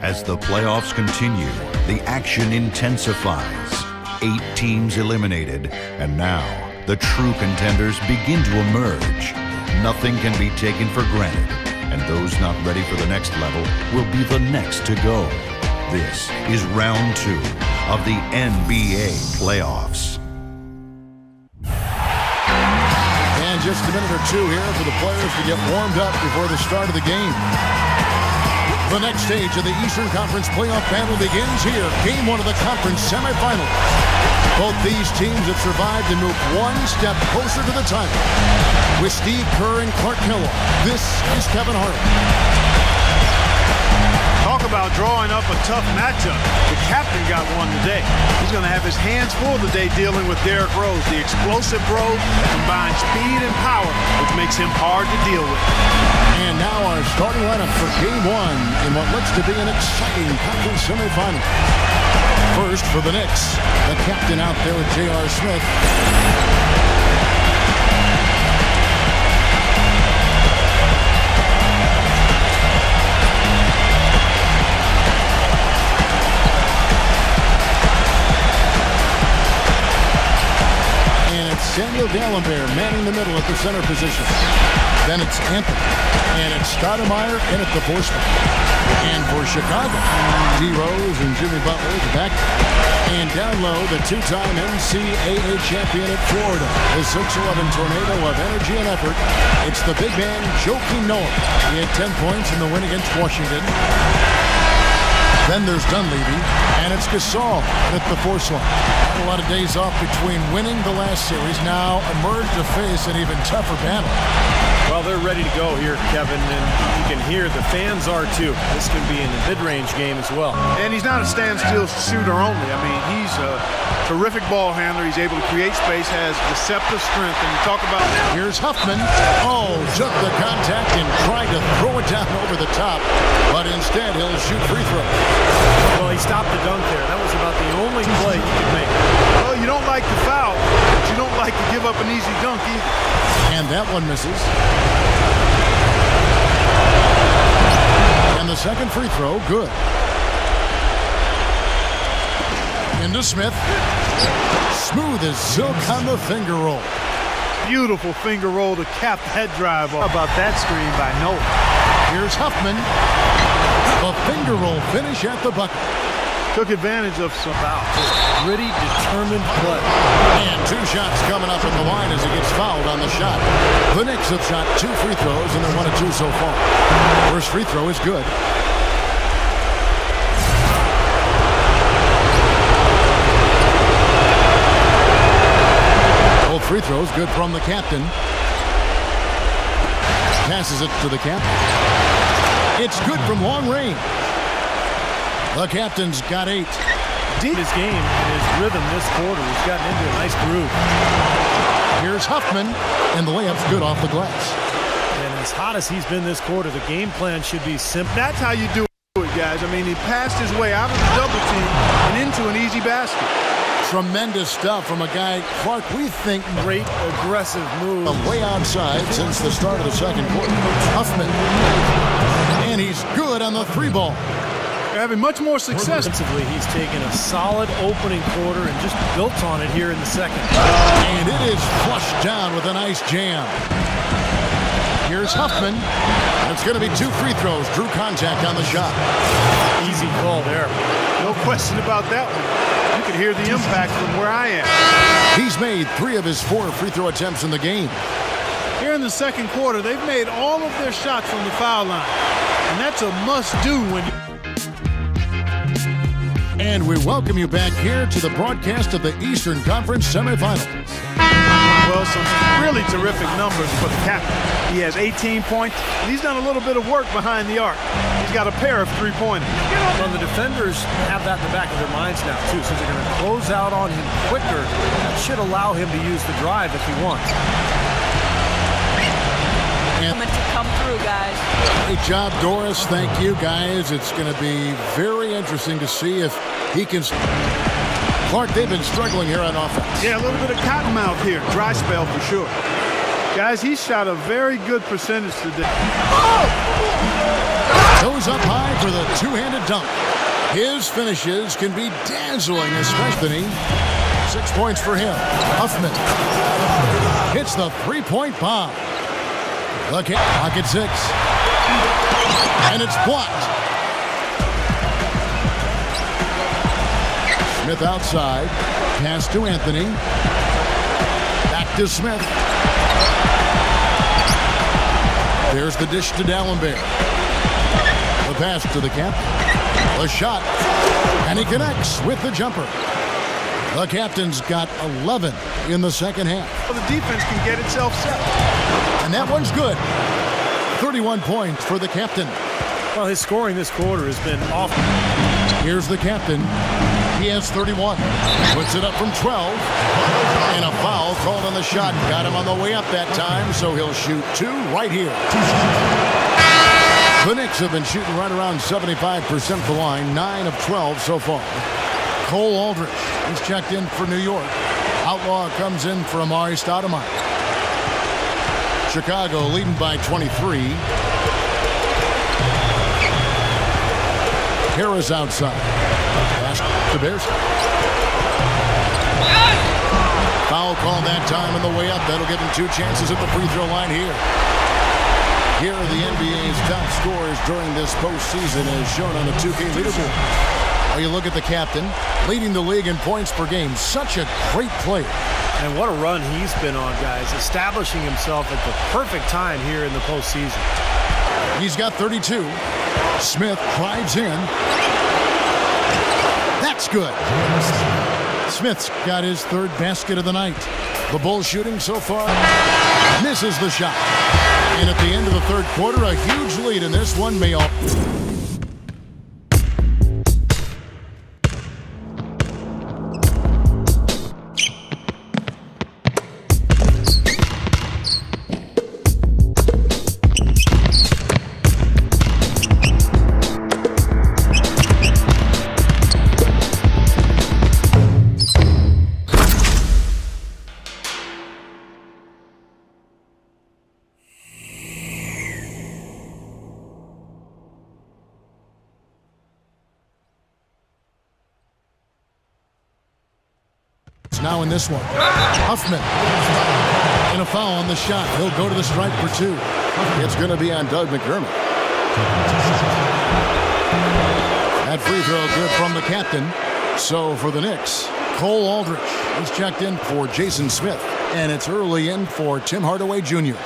As the playoffs continue, the action intensifies. 8 teams eliminated, and now the true contenders begin to emerge. Nothing can be taken for granted, and those not ready for the next level will be the next to go. This is round 2 of the NBA playoffs. And just a minute or two here for the players to get warmed up before the start of the game. The next stage of the Eastern Conference playoff battle begins here. Game 1 of the conference semifinals. Both these teams have survived and moved one step closer to the title. With Steve Kerr and Clark Kellogg, this is Kevin Hart. Talk about drawing up a tough matchup. The captain got one today. He's going to have his hands full today dealing with Derrick Rose, the explosive Rose that combines speed and power, which makes him hard to deal with. And now our starting lineup for Game 1 in what looks to be an exciting conference semifinal. First for the Knicks, the captain out there with J.R. Smith. Daniel Gallimbear manning the middle at the center position. Then it's Anthony. And it's Stoudemire in at the 4 spot. And for Chicago, D. Rose and Jimmy Butler at the back. And down low, the 2-time NCAA champion at Florida. The 6'11 tornado of energy and effort. It's the big man, Joakim Noah. He had 10 points in the win against Washington. Then there's Dunleavy, and it's Gasol at the 4 slot. A lot of days off between winning the last series, now emerged to face an even tougher battle. Well, they're ready to go here, Kevin, and you can hear the fans are too. This can be in the mid-range game as well. And he's not a standstill shooter only. I mean, he's a terrific ball handler. He's able to create space, has deceptive strength. And you talk about... Here's Huffman. Oh, took the contact and tried to throw it down over the top, but instead he'll shoot free throws. Well, he stopped the dunk there. That was about the only play he could make. Well, you don't like the foul, but you don't like to give up an easy dunk either. And that one misses. And the second free throw, good. Into Smith. Smooth as silk on the finger roll. Beautiful finger roll to cap that drive off. How about that screen by Noah? Here's Huffman. A finger roll finish at the bucket. Took advantage of some foul. Gritty, determined play. And 2 shots coming up at the line as he gets fouled on the shot. The Knicks have shot 2 free throws, and they're 1 of 2 so far. First free throw is good. Both free throws good from the captain. Passes it to the captain. It's good from long range. The captain's got 8. Deep his game and his rhythm this quarter. He's gotten into a nice groove. Here's Huffman, and the layup's good off the glass. And as hot as he's been this quarter, the game plan should be simple. That's how you do it, guys. I mean, he passed his way out of the double team and into an easy basket. Tremendous stuff from a guy, Clark, we think Great aggressive move. way outside since the start of the second quarter. Huffman. And he's good on the 3 ball. They're having much more success. Defensively, he's taken a solid opening quarter and just built on it here in the second. And it is flushed down with a nice jam. Here's Huffman. It's going to be 2 free throws. Drew contact on the shot. Easy call there. No question about that one. You can hear the impact from where I am. He's made 3 of his 4 free throw attempts in the game. Here in the second quarter, they've made all of their shots from the foul line. And that's a must-do when you... And we welcome you back here to the broadcast of the Eastern Conference semifinals. Well, some really terrific numbers for the captain. He has 18 points, and he's done a little bit of work behind the arc. He's got a pair of 3-pointers. Well, the defenders have that in the back of their minds now, too, so they're going to close out on him quicker. That should allow him to use the drive if he wants. To come through, guys. Great job, Doris. Thank you, guys. It's going to be very interesting to see if he can... Clark, they've been struggling here on offense. Yeah, a little bit of cottonmouth here. Dry spell for sure. Guys, he shot a very good percentage today. Oh! Goes up high for the two-handed dunk. His finishes can be dazzling, especially 6 points for him. Huffman hits the three-point bomb. Look at pocket 6. And it's blocked. Smith outside. Pass to Anthony. Back to Smith. There's the dish to Dallenberg. The pass to the captain. The shot. And he connects with the jumper. The captain's got 11 in the second half. Well, the defense can get itself set. And that one's good. 31 points for the captain. Well, his scoring this quarter has been awful. Here's the captain. He has 31. Puts it up from 12. And a foul called on the shot. Got him on the way up that time, so he'll shoot 2 right here. The Knicks have been shooting right around 75% the line, 9 of 12 so far. Cole Aldrich is checked in for New York. Outlaw comes in for Amari Stoudemire. Chicago leading by 23. Harris outside. Pass to Bears. Foul call that time on the way up. That'll give him 2 chances at the free throw line here. Here are the NBA's top scorers during this postseason as shown on the 2K leaderboard. Well, you look at the captain, leading the league in points per game. Such a great player. And what a run he's been on, guys. Establishing himself at the perfect time here in the postseason. He's got 32. Smith drives in. That's good. Smith's got his 3rd basket of the night. The Bulls shooting so far. Misses the shot. And at the end of the 3rd quarter, a huge lead in this one. Mayo. Now in this one. Huffman. And a foul on the shot. He'll go to the stripe for 2. It's going to be on Doug McDermott. That free throw good from the captain. So for the Knicks, Cole Aldrich is checked in for Jason Smith. And it's early in for Tim Hardaway Jr.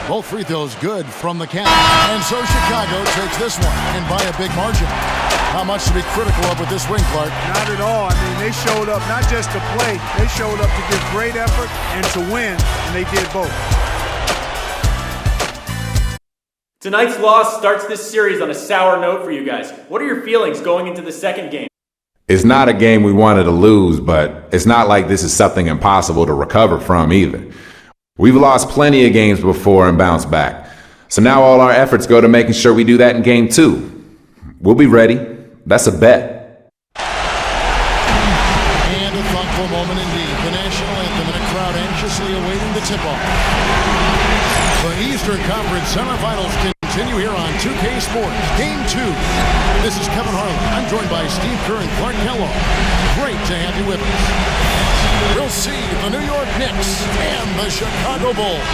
Both free throws good from the captain. And so Chicago takes this one, and by a big margin. How much to be critical of with this win, Clark? Not at all. I mean, they showed up not just to play, they showed up to give great effort and to win, and they did both. Tonight's loss starts this series on a sour note for you guys. What are your feelings going into the second game? It's not a game we wanted to lose, but it's not like this is something impossible to recover from either. We've lost plenty of games before and bounced back. So now all our efforts go to making sure we do that in game 2. We'll be ready. That's a bet. And a thoughtful moment indeed. The national anthem and a crowd anxiously awaiting the tip-off. The Eastern Conference semifinals continue here on 2K Sports. Game 2. This is Kevin Harlan. I'm joined by Steve Kerr and Clark Kellogg. Great to have you with us. We'll see the New York Knicks and the Chicago Bulls.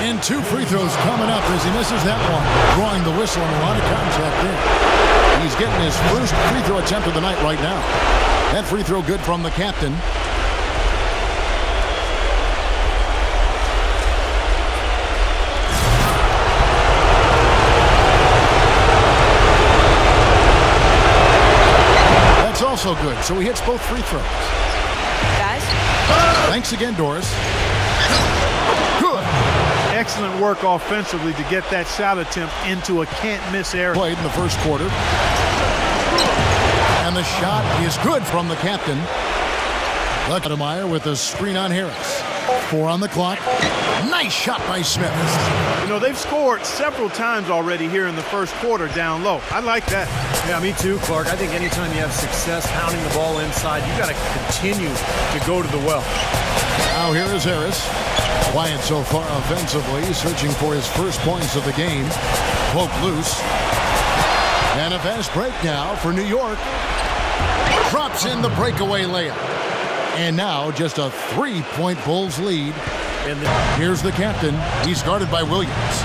And 2 free throws coming up as he misses that one. Drawing the whistle and a lot of contact there. He's getting his first free throw attempt of the night right now. That free throw good from the captain. That's also good. So he hits both free throws. Guys? Thanks again, Doris. Good. Excellent work offensively to get that shot attempt into a can't-miss area. Played in the first quarter. And the shot is good from the captain. Stoudemire with a screen on Harris. 4 on the clock. Nice shot by Smith. You know, they've scored several times already here in the first quarter down low. I like that. Yeah, me too, Clark. I think anytime you have success pounding the ball inside, you got to continue to go to the well. Now Now here is Harris. Quiet so far offensively, searching for his first points of the game. Poke loose. And a fast break now for New York. Drops in the breakaway layup. And now just a 3-point Bulls lead. Here's the captain. He's guarded by Williams.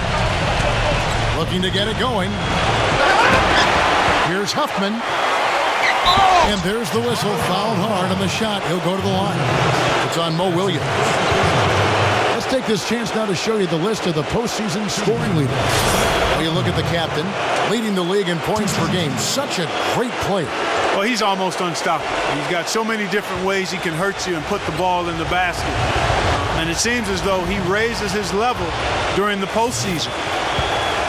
Looking to get it going. Here's Huffman. And there's the whistle. Fouled hard on the shot. He'll go to the line. It's on Mo Williams. Let's take this chance now to show you the list of the postseason scoring leaders. You look at the captain, leading the league in points per game. Such a great player. Well, he's almost unstoppable. He's got so many different ways he can hurt you and put the ball in the basket. And it seems as though he raises his level during the postseason.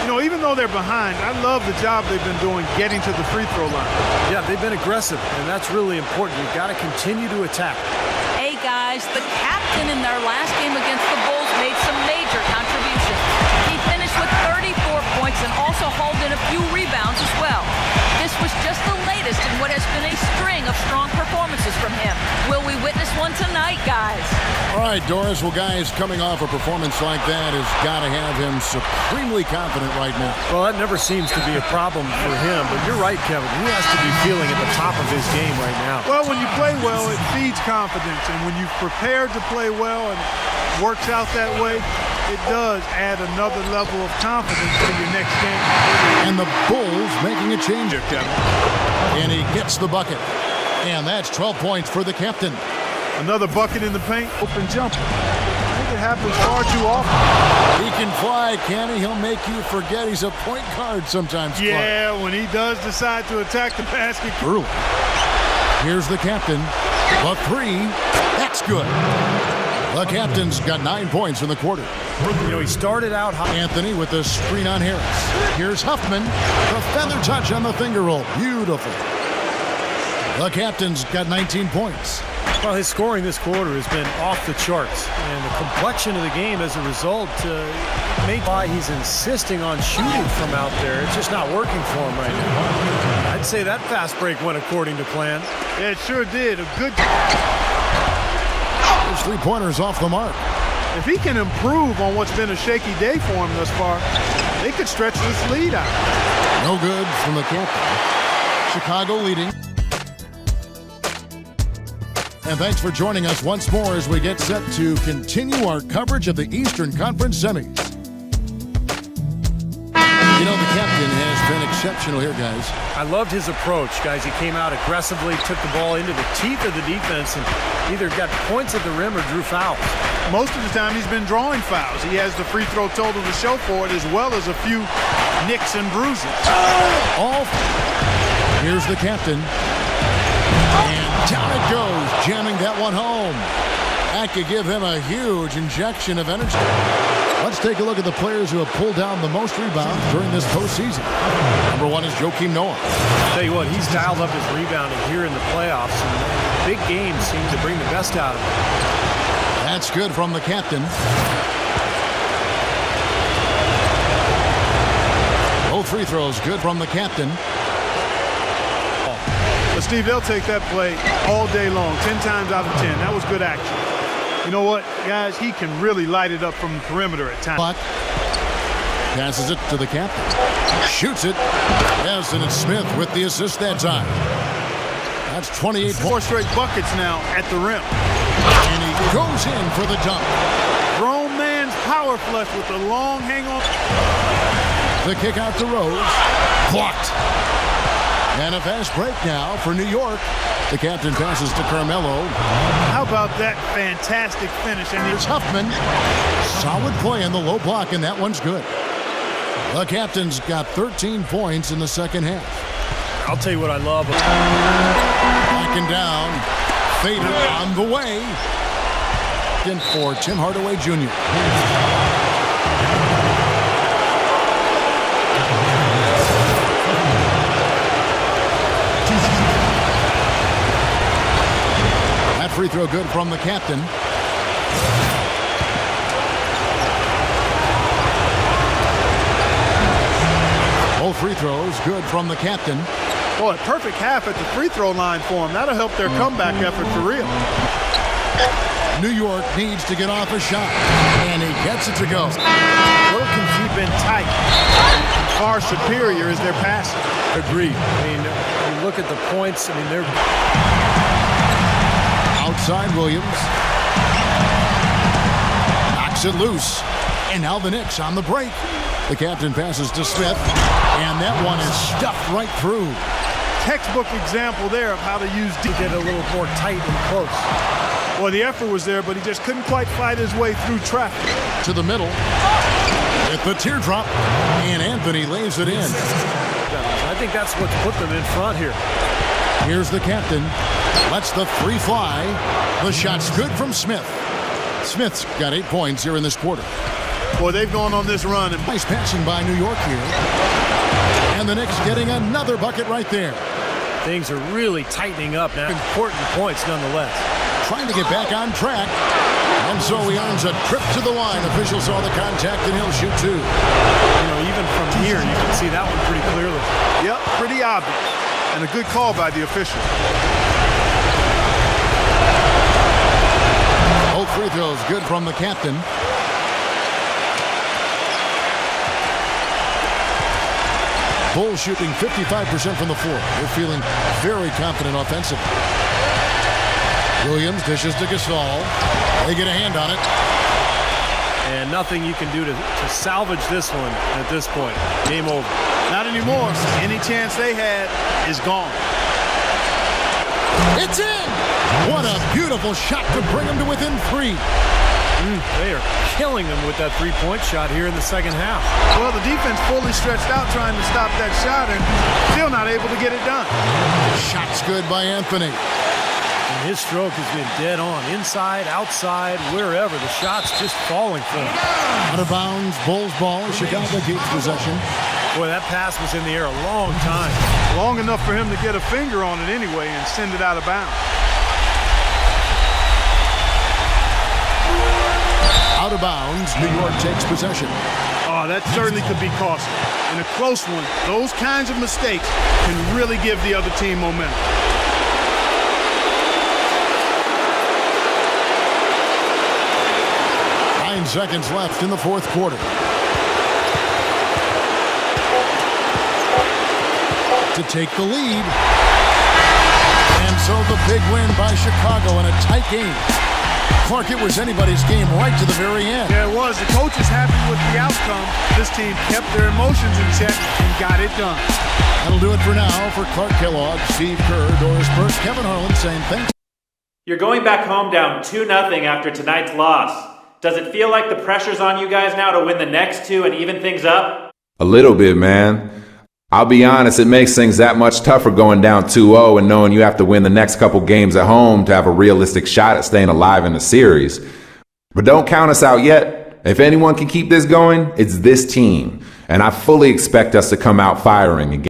You know, even though they're behind, I love the job they've been doing getting to the free throw line. Yeah, they've been aggressive, and that's really important. You've got to continue to attack. Hey, guys, the captain in their last game against the Bulls made some major contributions. He finished with 34 points and also hauled in a few rebounds as well. This was just the latest in what has been a string of strong performances from him. Will we witness one tonight, guys? All right, Doris. Well, guys, coming off a performance like that has got to have him supremely confident right now. Well, that never seems to be a problem for him, but you're right, Kevin. He has to be feeling at the top of his game right now. Well, when you play well, it feeds confidence. And when you've prepared to play well and it works out that way, it does add another level of confidence to your next game. And the Bulls making a change here, Kevin. And he gets the bucket. And that's 12 points for the captain. Another bucket in the paint, open jumper. I think it happens far too often. He can fly, can he? He'll make you forget he's a point guard sometimes. Yeah, Clark. When he does decide to attack the basket. Early. Here's the captain. A three. That's good. The captain's got 9 points in the quarter. You know, he started out high. Anthony with the screen on Harris. Here's Huffman. The feather touch on the finger roll. Beautiful. The captain's got 19 points. Well, his scoring this quarter has been off the charts. And the complexion of the game as a result made why he's insisting on shooting from out there. It's just not working for him right now. I'd say that fast break went according to plan. Yeah, it sure did. A good... His three-pointers off the mark. If he can improve on what's been a shaky day for him thus far, they could stretch this lead out. No good from the captain. Chicago leading. And thanks for joining us once more as we get set to continue our coverage of the Eastern Conference semis. You know, the captain has been exceptional here, guys. I loved his approach, guys. He came out aggressively, took the ball into the teeth of the defense, and either got points at the rim or drew fouls. Most of the time, he's been drawing fouls. He has the free throw total to show for it, as well as a few nicks and bruises. Here's the captain. And down it goes, jamming that one home. That could give him a huge injection of energy. Let's take a look at the players who have pulled down the most rebounds during this postseason. Number one is Joakim Noah. Tell you what, he's dialed up his rebounding here in the playoffs, and big games seem to bring the best out of him. That's good from the captain. Both free throws good from the captain. But Steve, they'll take that play all day long, 10 times out of 10. That was good action. You know what, guys? He can really light it up from the perimeter at times. Clock. Passes it to the captain. Shoots it. Yes, and it's Smith with the assist that time. That's 28 4 straight buckets now at the rim. And he goes in for the dunk. Grown man's power flush with the long hang on. The kick out to Rose. Blocked. And a fast break now for New York. The captain passes to Carmelo. How about that fantastic finish? And here's Huffman. Solid play in the low block, and that one's good. The captain's got 13 points in the second half. I'll tell you what I love. Backing down. Faded on the way. In for Tim Hardaway Jr. Free throw good from the captain. Both free throws good from the captain. Boy, perfect half at the free throw line for him. That'll help their comeback effort for real. New York needs to get off a shot, and he gets it to go. Will can keep in tight. Far superior is their passing. Agreed. I mean, you look at the points, I mean, they're... Outside Williams. Knocks it loose. And now the Knicks on the break. The captain passes to Smith, and that one is stuffed right through. Textbook example there of how to use He did a little more tight and close. Well, the effort was there, but he just couldn't quite fight his way through traffic. To the middle. With the teardrop, and Anthony lays it in. I think that's what's put them in front here. Here's the captain. Lets the three fly. The shot's good from Smith. Smith's got 8 points here in this quarter. Boy, they've gone on this run. And nice passing by New York here. And the Knicks getting another bucket right there. Things are really tightening up now. Important points nonetheless. Trying to get back on track. And so he earns a trip to the line. Official saw the contact, and he'll shoot two. You know, even from here, you can see that one pretty clearly. Yep, pretty obvious. And a good call by the official. Both free throws good from the captain. Bulls shooting 55% from the floor. They're feeling very confident offensively. Williams dishes to Gasol. They get a hand on it. And nothing you can do to salvage this one at this point. Game over. Not anymore. Any chance they had is gone. It's in! What a beautiful shot to bring them to within 3. They are killing them with that three-point shot here in the second half. Well, the defense fully stretched out trying to stop that shot and still not able to get it done. Shot's good by Anthony. And his stroke has been dead on. Inside, outside, wherever. The shot's just falling for him. Out of bounds, Bulls ball. Chicago keeps possession. Boy, that pass was in the air a long time. Long enough for him to get a finger on it anyway and send it out of bounds. Out of bounds, New York takes possession. Oh, that certainly could be costly. In a close one, those kinds of mistakes can really give the other team momentum. Seconds left in the fourth quarter. To take the lead. And so the big win by Chicago in a tight game. Clark, it was anybody's game right to the very end. Yeah, it was. The coach is happy with the outcome. This team kept their emotions in check and got it done. That'll do it for now. For Clark Kellogg, Steve Kerr, Doris Burke, Kevin Harlan saying thanks. You're going back home down 2-0 after tonight's loss. Does it feel like the pressure's on you guys now to win the next two and even things up? A little bit, man. I'll be honest, it makes things that much tougher going down 2-0 and knowing you have to win the next couple games at home to have a realistic shot at staying alive in the series. But don't count us out yet. If anyone can keep this going, it's this team. And I fully expect us to come out firing again.